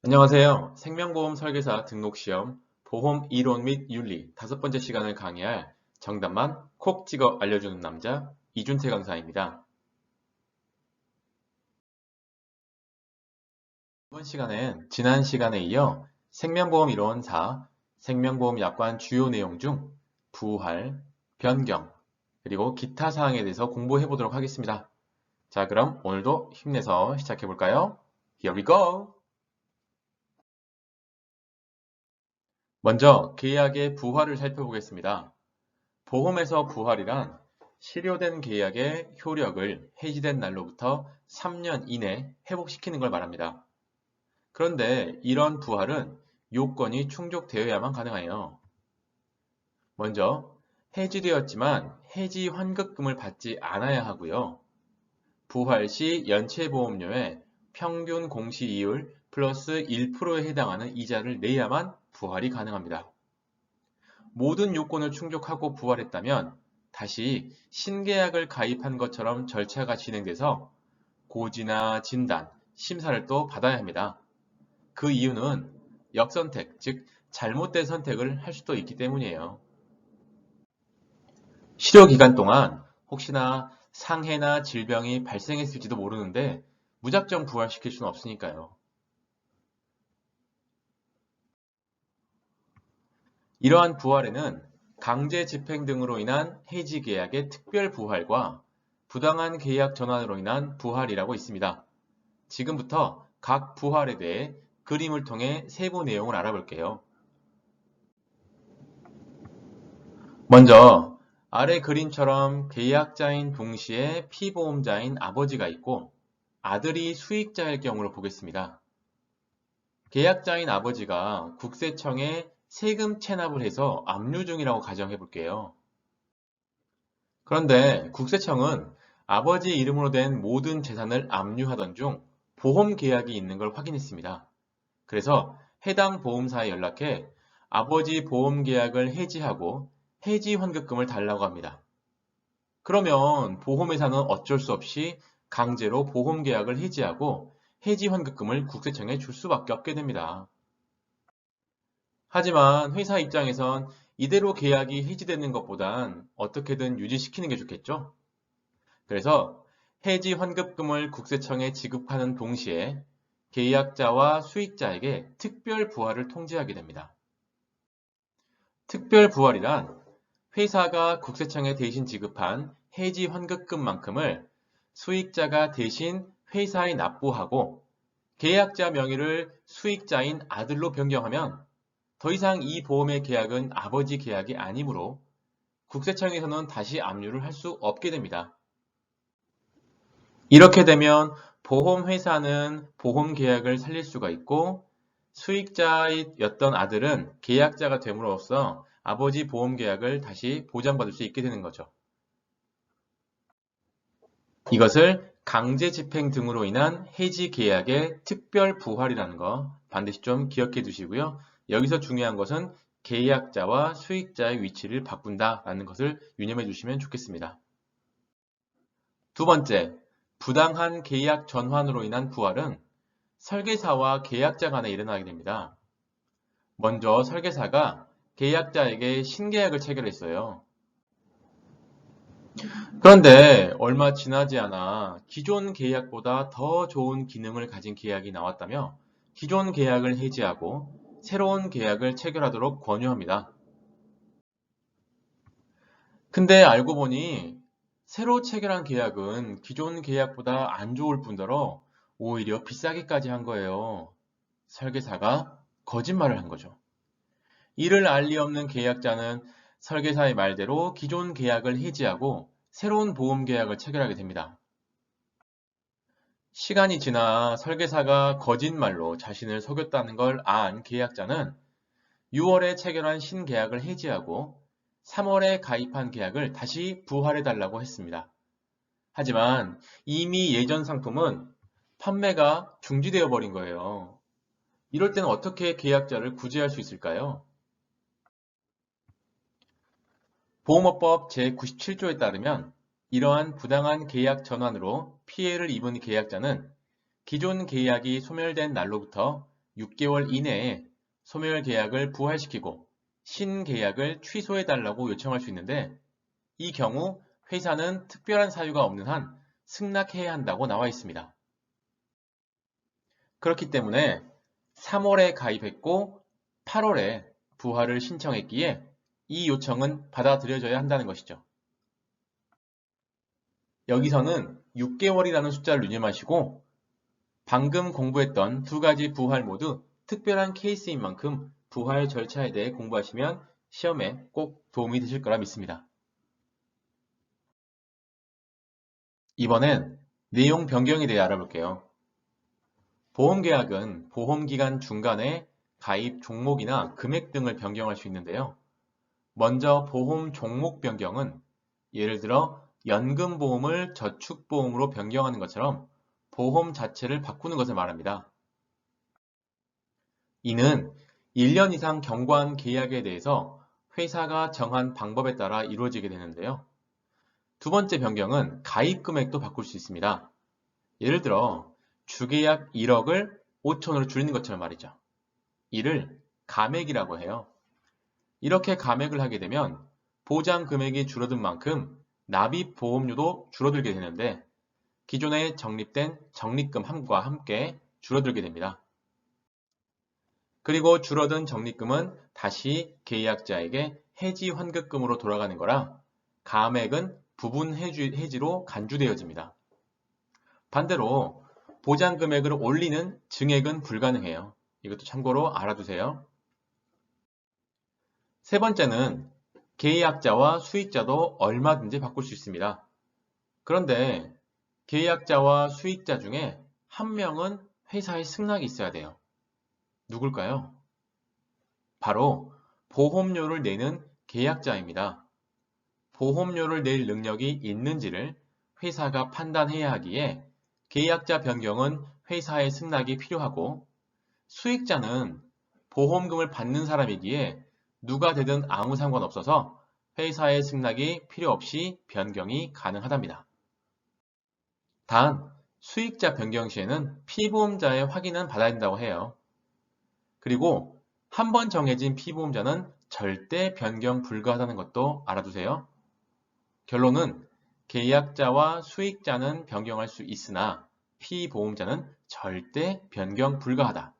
안녕하세요. 생명보험 설계사 등록시험 보험 이론 및 윤리 5번째 시간을 강의할 정답만 콕 찍어 알려주는 남자 이준태 강사입니다. 이번 시간엔 지난 시간에 이어 생명보험 이론 4, 생명보험 약관 주요 내용 중 부활, 변경, 그리고 기타 사항에 대해서 공부해 보도록 하겠습니다. 자, 그럼 오늘도 힘내서 시작해 볼까요? Here we go! 먼저 계약의 부활을 살펴보겠습니다. 보험에서 부활이란 실효된 계약의 효력을 해지된 날로부터 3년 이내 회복시키는 걸 말합니다. 그런데 이런 부활은 요건이 충족되어야만 가능해요. 먼저 해지되었지만 해지 환급금을 받지 않아야 하고요. 부활 시 연체보험료의 평균 공시이율 플러스 1%에 해당하는 이자를 내야만 부활이 가능합니다. 모든 요건을 충족하고 부활했다면 다시 신계약을 가입한 것처럼 절차가 진행돼서 고지나 진단, 심사를 또 받아야 합니다. 그 이유는 역선택, 즉 잘못된 선택을 할 수도 있기 때문이에요. 실효기간 동안 혹시나 상해나 질병이 발생했을지도 모르는데 무작정 부활시킬 수는 없으니까요. 이러한 부활에는 강제 집행 등으로 인한 해지 계약의 특별 부활과 부당한 계약 전환으로 인한 부활이라고 있습니다. 지금부터 각 부활에 대해 그림을 통해 세부 내용을 알아볼게요. 먼저 아래 그림처럼 계약자인 동시에 피보험자인 아버지가 있고 아들이 수익자일 경우를 보겠습니다. 계약자인 아버지가 국세청에 세금 체납을 해서 압류 중이라고 가정해 볼게요. 그런데 국세청은 아버지 이름으로 된 모든 재산을 압류하던 중 보험 계약이 있는 걸 확인했습니다. 그래서 해당 보험사에 연락해 아버지 보험 계약을 해지하고 해지 환급금을 달라고 합니다. 그러면 보험회사는 어쩔 수 없이 강제로 보험 계약을 해지하고 해지 환급금을 국세청에 줄 수밖에 없게 됩니다. 하지만 회사 입장에선 이대로 계약이 해지되는 것보단 어떻게든 유지시키는 게 좋겠죠? 그래서 해지 환급금을 국세청에 지급하는 동시에 계약자와 수익자에게 특별 부활을 통지하게 됩니다. 특별 부활이란 회사가 국세청에 대신 지급한 해지 환급금만큼을 수익자가 대신 회사에 납부하고 계약자 명의를 수익자인 아들로 변경하면 더 이상 이 보험의 계약은 아버지 계약이 아니므로 국세청에서는 다시 압류를 할 수 없게 됩니다. 이렇게 되면 보험회사는 보험 계약을 살릴 수가 있고 수익자였던 아들은 계약자가 됨으로써 아버지 보험 계약을 다시 보장받을 수 있게 되는 거죠. 이것을 강제 집행 등으로 인한 해지 계약의 특별 부활이라는 거 반드시 좀 기억해 두시고요. 여기서 중요한 것은 계약자와 수익자의 위치를 바꾼다라는 것을 유념해 주시면 좋겠습니다. 두 번째, 부당한 계약 전환으로 인한 부활은 설계사와 계약자 간에 일어나게 됩니다. 먼저 설계사가 계약자에게 신계약을 체결했어요. 그런데 얼마 지나지 않아 기존 계약보다 더 좋은 기능을 가진 계약이 나왔다며 기존 계약을 해지하고 새로운 계약을 체결하도록 권유합니다. 근데 알고 보니 새로 체결한 계약은 기존 계약보다 안 좋을 뿐더러 오히려 비싸게까지 한 거예요. 설계사가 거짓말을 한 거죠. 이를 알 리 없는 계약자는 설계사의 말대로 기존 계약을 해지하고 새로운 보험 계약을 체결하게 됩니다. 시간이 지나 설계사가 거짓말로 자신을 속였다는 걸 안 계약자는 6월에 체결한 신계약을 해지하고 3월에 가입한 계약을 다시 부활해달라고 했습니다. 하지만 이미 예전 상품은 판매가 중지되어 버린 거예요. 이럴 때는 어떻게 계약자를 구제할 수 있을까요? 보험업법 제97조에 따르면 이러한 부당한 계약 전환으로 피해를 입은 계약자는 기존 계약이 소멸된 날로부터 6개월 이내에 소멸 계약을 부활시키고 신계약을 취소해달라고 요청할 수 있는데 이 경우 회사는 특별한 사유가 없는 한 승낙해야 한다고 나와 있습니다. 그렇기 때문에 3월에 가입했고 8월에 부활을 신청했기에 이 요청은 받아들여져야 한다는 것이죠. 여기서는 6개월이라는 숫자를 유념하시고 방금 공부했던 두 가지 부활 모두 특별한 케이스인 만큼 부활 절차에 대해 공부하시면 시험에 꼭 도움이 되실 거라 믿습니다. 이번엔 내용 변경에 대해 알아볼게요. 보험계약은 보험기간 중간에 가입 종목이나 금액 등을 변경할 수 있는데요. 먼저 보험 종목 변경은 예를 들어 연금보험을 저축보험으로 변경하는 것처럼 보험 자체를 바꾸는 것을 말합니다. 이는 1년 이상 경과한 계약에 대해서 회사가 정한 방법에 따라 이루어지게 되는데요. 두 번째 변경은 가입 금액도 바꿀 수 있습니다. 예를 들어 주계약 1억을 5천으로 줄이는 것처럼 말이죠. 이를 감액이라고 해요. 이렇게 감액을 하게 되면 보장 금액이 줄어든 만큼 납입 보험료도 줄어들게 되는데 기존에 적립된 적립금과 함께 줄어들게 됩니다. 그리고 줄어든 적립금은 다시 계약자에게 해지 환급금으로 돌아가는 거라 감액은 부분 해지로 간주되어집니다. 반대로 보장 금액을 올리는 증액은 불가능해요. 이것도 참고로 알아두세요. 세 번째는 계약자와 수익자도 얼마든지 바꿀 수 있습니다. 그런데 계약자와 수익자 중에 한 명은 회사에 승낙이 있어야 돼요. 누굴까요? 바로 보험료를 내는 계약자입니다. 보험료를 낼 능력이 있는지를 회사가 판단해야 하기에 계약자 변경은 회사의 승낙이 필요하고 수익자는 보험금을 받는 사람이기에 누가 되든 아무 상관없어서 회사의 승낙이 필요 없이 변경이 가능하답니다. 단, 수익자 변경 시에는 피보험자의 확인은 받아야 된다고 해요. 그리고 한 번 정해진 피보험자는 절대 변경 불가하다는 것도 알아두세요. 결론은 계약자와 수익자는 변경할 수 있으나 피보험자는 절대 변경 불가하다.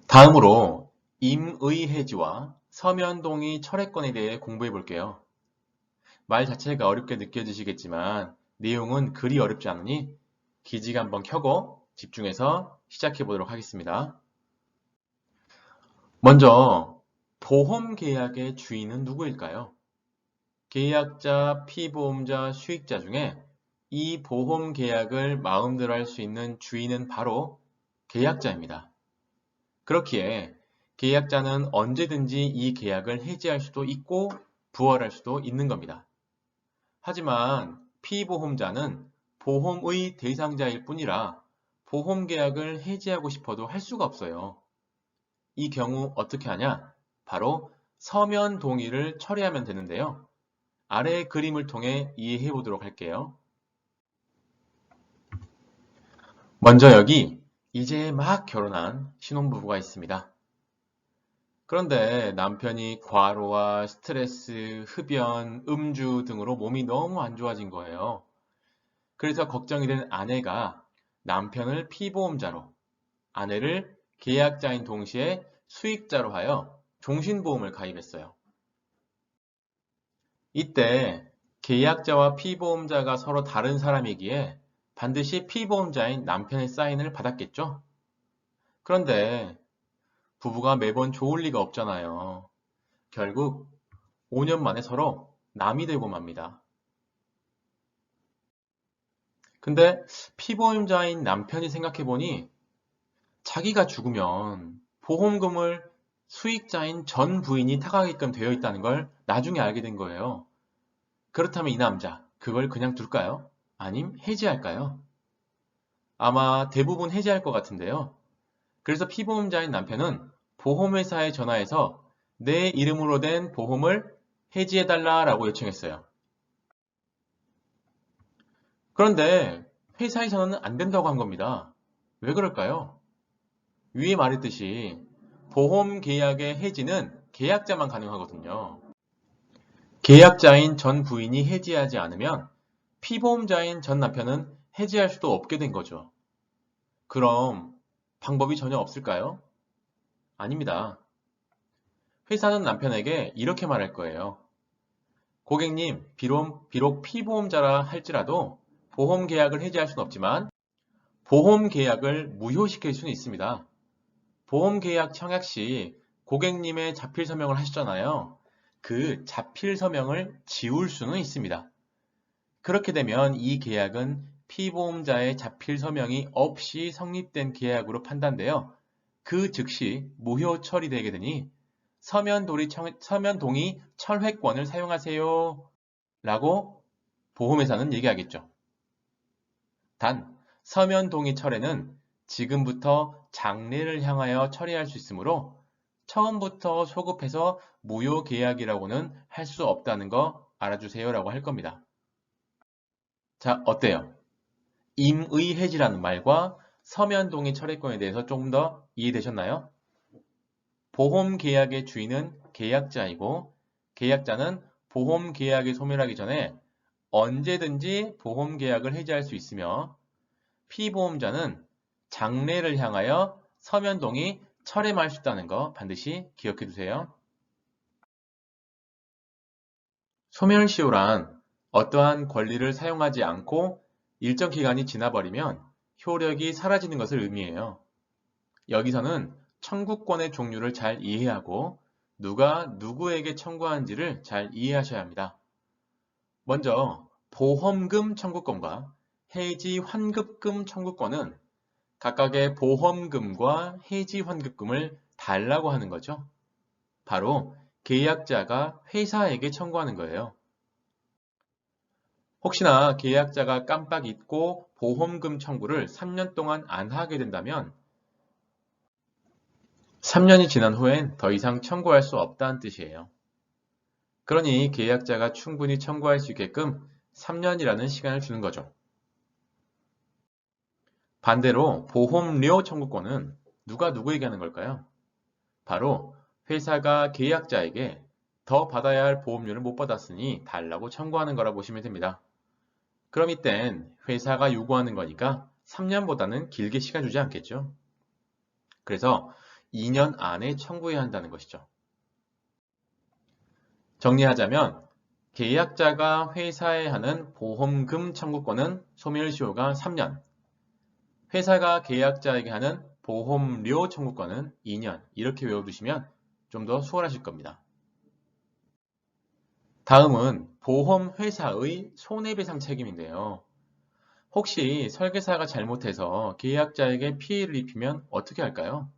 다음으로 임의해지와 서면동의 철회권에 대해 공부해 볼게요. 말 자체가 어렵게 느껴지시겠지만 내용은 그리 어렵지 않으니 기지개 한번 켜고 집중해서 시작해 보도록 하겠습니다. 먼저 보험계약의 주인은 누구일까요? 계약자, 피보험자, 수익자 중에 이 보험계약을 마음대로 할 수 있는 주인은 바로 계약자입니다. 그렇기에 계약자는 언제든지 이 계약을 해지할 수도 있고 부활할 수도 있는 겁니다. 하지만 피보험자는 보험의 대상자일 뿐이라 보험계약을 해지하고 싶어도 할 수가 없어요. 이 경우 어떻게 하냐? 바로 서면 동의를 처리하면 되는데요. 아래의 그림을 통해 이해해 보도록 할게요. 먼저 여기 이제 막 결혼한 신혼부부가 있습니다. 그런데 남편이 과로와 스트레스, 흡연, 음주 등으로 몸이 너무 안 좋아진 거예요. 그래서 걱정이 된 아내가 남편을 피보험자로, 아내를 계약자인 동시에 수익자로 하여 종신보험을 가입했어요. 이때 계약자와 피보험자가 서로 다른 사람이기에 반드시 피보험자인 남편의 사인을 받았겠죠? 그런데 부부가 매번 좋을 리가 없잖아요. 결국 5년 만에 서로 남이 되고 맙니다. 근데 피보험자인 남편이 생각해보니 자기가 죽으면 보험금을 수익자인 전 부인이 타가게끔 되어 있다는 걸 나중에 알게 된 거예요. 그렇다면 이 남자, 그걸 그냥 둘까요? 아님 해지할까요? 아마 대부분 해지할 것 같은데요. 그래서 피보험자인 남편은 보험회사에 전화해서 내 이름으로 된 보험을 해지해달라라고 요청했어요. 그런데 회사에서는 안 된다고 한 겁니다. 왜 그럴까요? 위에 말했듯이 보험 계약의 해지는 계약자만 가능하거든요. 계약자인 전 부인이 해지하지 않으면 피보험자인 전 남편은 해지할 수도 없게 된 거죠. 그럼 방법이 전혀 없을까요? 아닙니다. 회사는 남편에게 이렇게 말할 거예요. 고객님, 비록 피보험자라 할지라도 보험 계약을 해지할 수는 없지만 보험 계약을 무효시킬 수는 있습니다. 보험 계약 청약 시 고객님의 자필 서명을 하셨잖아요. 그 자필 서명을 지울 수는 있습니다. 그렇게 되면 이 계약은 피보험자의 자필 서명이 없이 성립된 계약으로 판단되어 그 즉시 무효 처리되게 되니 서면 동의 철회권을 사용하세요 라고 보험회사는 얘기하겠죠. 단, 서면 동의 철회는 지금부터 장래를 향하여 처리할 수 있으므로 처음부터 소급해서 무효 계약이라고는 할 수 없다는 거 알아주세요 라고 할 겁니다. 자, 어때요? 임의해지라는 말과 서면 동의 철회권에 대해서 조금 더 이해되셨나요? 보험 계약의 주인은 계약자이고 계약자는 보험 계약이 소멸하기 전에 언제든지 보험 계약을 해지할 수 있으며 피보험자는 장래를 향하여 서면 동의 철회할 수 있다는 거 반드시 기억해 두세요. 소멸시효란 어떠한 권리를 사용하지 않고 일정 기간이 지나버리면 효력이 사라지는 것을 의미해요. 여기서는 청구권의 종류를 잘 이해하고 누가 누구에게 청구하는지를 잘 이해하셔야 합니다. 먼저 보험금 청구권과 해지 환급금 청구권은 각각의 보험금과 해지 환급금을 달라고 하는 거죠. 바로 계약자가 회사에게 청구하는 거예요. 혹시나 계약자가 깜빡 잊고 보험금 청구를 3년 동안 안 하게 된다면 3년이 지난 후엔 더 이상 청구할 수 없다는 뜻이에요. 그러니 계약자가 충분히 청구할 수 있게끔 3년이라는 시간을 주는 거죠. 반대로 보험료 청구권은 누가 누구에게 하는 걸까요? 바로 회사가 계약자에게 더 받아야 할 보험료를 못 받았으니 달라고 청구하는 거라 보시면 됩니다. 그럼 이땐 회사가 요구하는 거니까 3년보다는 길게 시간 주지 않겠죠. 그래서 2년 안에 청구해야 한다는 것이죠. 정리하자면 계약자가 회사에 하는 보험금 청구권은 소멸시효가 3년, 회사가 계약자에게 하는 보험료 청구권은 2년 이렇게 외워두시면 좀 더 수월하실 겁니다. 다음은 보험회사의 손해배상 책임인데요. 혹시 설계사가 잘못해서 계약자에게 피해를 입히면 어떻게 할까요?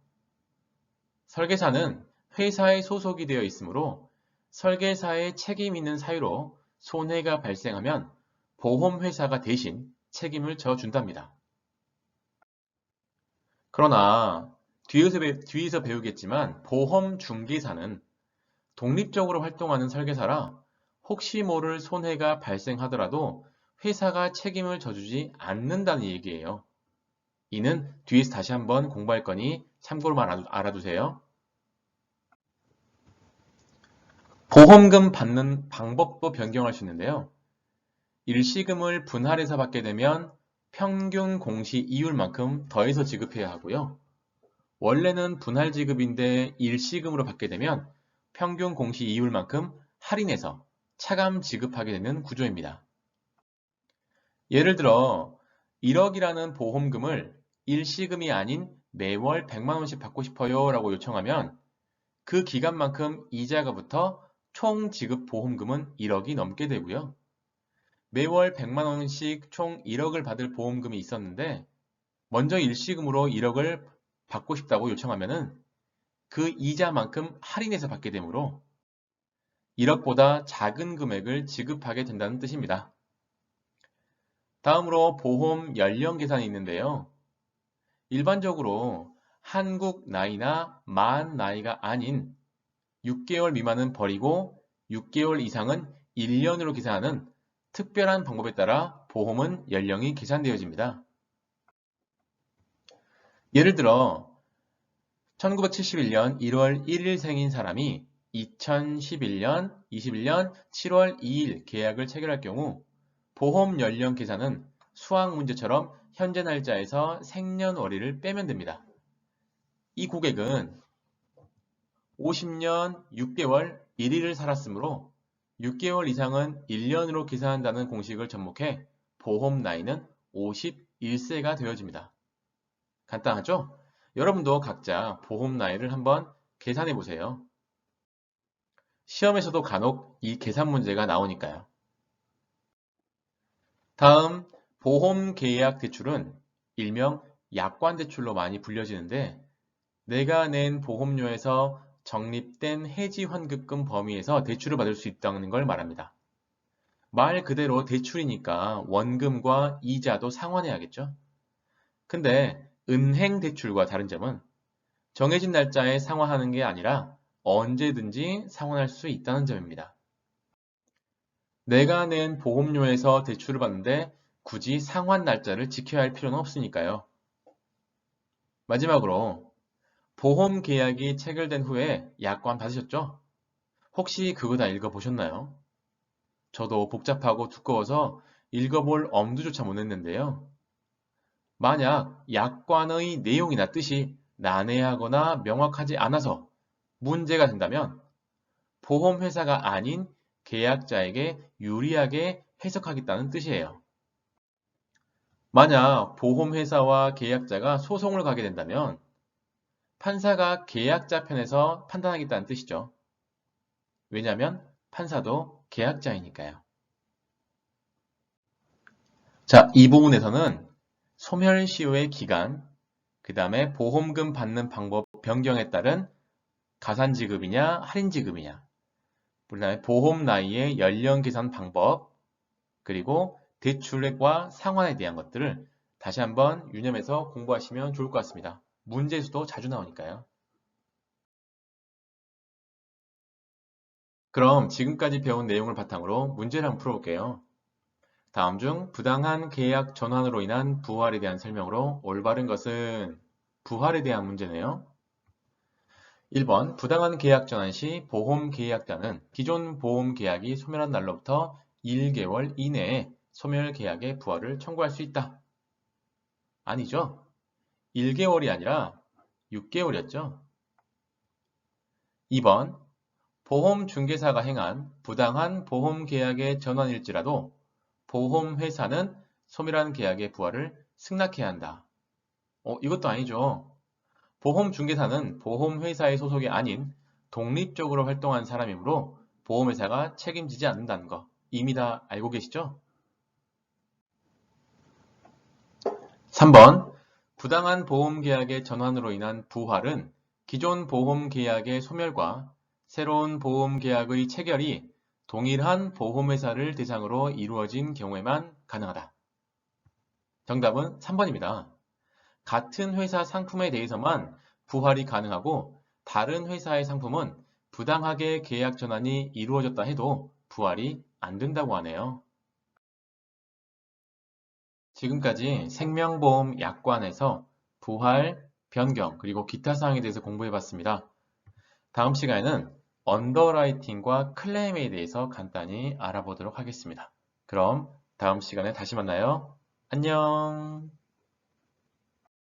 설계사는 회사에 소속이 되어 있으므로 설계사의 책임 있는 사유로 손해가 발생하면 보험회사가 대신 책임을 져준답니다. 그러나 뒤에서 배우겠지만 보험중개사는 독립적으로 활동하는 설계사라 혹시 모를 손해가 발생하더라도 회사가 책임을 져주지 않는다는 얘기예요. 이는 뒤에서 다시 한번 공부할 거니 참고로 알아두세요. 보험금 받는 방법도 변경할 수 있는데요. 일시금을 분할해서 받게 되면 평균 공시 이율만큼 더해서 지급해야 하고요. 원래는 분할 지급인데 일시금으로 받게 되면 평균 공시 이율만큼 할인해서 차감 지급하게 되는 구조입니다. 예를 들어 1억이라는 보험금을 일시금이 아닌 매월 100만 원씩 받고 싶어요 라고 요청하면 그 기간만큼 이자가 붙어 총 지급 보험금은 1억이 넘게 되고요. 매월 100만 원씩 총 1억을 받을 보험금이 있었는데 먼저 일시금으로 1억을 받고 싶다고 요청하면 그 이자만큼 할인해서 받게 되므로 1억보다 작은 금액을 지급하게 된다는 뜻입니다. 다음으로 보험 연령 계산이 있는데요. 일반적으로 한국 나이나 만 나이가 아닌 6개월 미만은 버리고 6개월 이상은 1년으로 계산하는 특별한 방법에 따라 보험은 연령이 계산되어집니다. 예를 들어 1971년 1월 1일 생인 사람이 2021년 7월 2일 계약을 체결할 경우 보험 연령 계산은 수학 문제처럼 현재 날짜에서 생년월일을 빼면 됩니다. 이 고객은 50년 6개월 1일을 살았으므로 6개월 이상은 1년으로 계산한다는 공식을 접목해 보험 나이는 51세가 되어집니다. 간단하죠? 여러분도 각자 보험 나이를 한번 계산해 보세요. 시험에서도 간혹 이 계산 문제가 나오니까요. 다음 보험 계약 대출은 일명 약관 대출로 많이 불려지는데 내가 낸 보험료에서 적립된 해지 환급금 범위에서 대출을 받을 수 있다는 걸 말합니다. 말 그대로 대출이니까 원금과 이자도 상환해야겠죠? 근데 은행 대출과 다른 점은 정해진 날짜에 상환하는 게 아니라 언제든지 상환할 수 있다는 점입니다. 내가 낸 보험료에서 대출을 받는데 굳이 상환 날짜를 지켜야 할 필요는 없으니까요. 마지막으로 보험 계약이 체결된 후에 약관 받으셨죠? 혹시 그거 다 읽어보셨나요? 저도 복잡하고 두꺼워서 읽어볼 엄두조차 못 냈는데요. 만약 약관의 내용이나 뜻이 난해하거나 명확하지 않아서 문제가 된다면 보험회사가 아닌 계약자에게 유리하게 해석하겠다는 뜻이에요. 만약 보험회사와 계약자가 소송을 가게 된다면 판사가 계약자 편에서 판단하겠다는 뜻이죠. 왜냐하면 판사도 계약자이니까요. 자, 이 부분에서는 소멸시효의 기간, 그 다음에 보험금 받는 방법 변경에 따른 가산지급이냐 할인지급이냐, 그 다음에 보험 나이의 연령 계산 방법, 그리고 대출액과 상환에 대한 것들을 다시 한번 유념해서 공부하시면 좋을 것 같습니다. 문제에서도 자주 나오니까요. 그럼 지금까지 배운 내용을 바탕으로 문제를 한번 풀어볼게요. 다음 중 부당한 계약 전환으로 인한 부활에 대한 설명으로 올바른 것은 부활에 대한 문제네요. 1번 부당한 계약 전환 시 보험 계약자는 기존 보험 계약이 소멸한 날로부터 1개월 이내에 소멸 계약의 부활을 청구할 수 있다. 아니죠. 1개월이 아니라 6개월이었죠. 2번 보험중개사가 행한 부당한 보험 계약의 전환일지라도 보험회사는 소멸한 계약의 부활을 승낙해야 한다. 이것도 아니죠. 보험중개사는 보험회사의 소속이 아닌 독립적으로 활동한 사람이므로 보험회사가 책임지지 않는다는 거 이미 다 알고 계시죠? 3번 부당한 보험계약의 전환으로 인한 부활은 기존 보험계약의 소멸과 새로운 보험계약의 체결이 동일한 보험회사를 대상으로 이루어진 경우에만 가능하다. 정답은 3번입니다. 같은 회사 상품에 대해서만 부활이 가능하고 다른 회사의 상품은 부당하게 계약 전환이 이루어졌다 해도 부활이 안 된다고 하네요. 지금까지 생명보험 약관에서 부활, 변경, 그리고 기타 사항에 대해서 공부해 봤습니다. 다음 시간에는 언더라이팅과 클레임에 대해서 간단히 알아보도록 하겠습니다. 그럼 다음 시간에 다시 만나요. 안녕.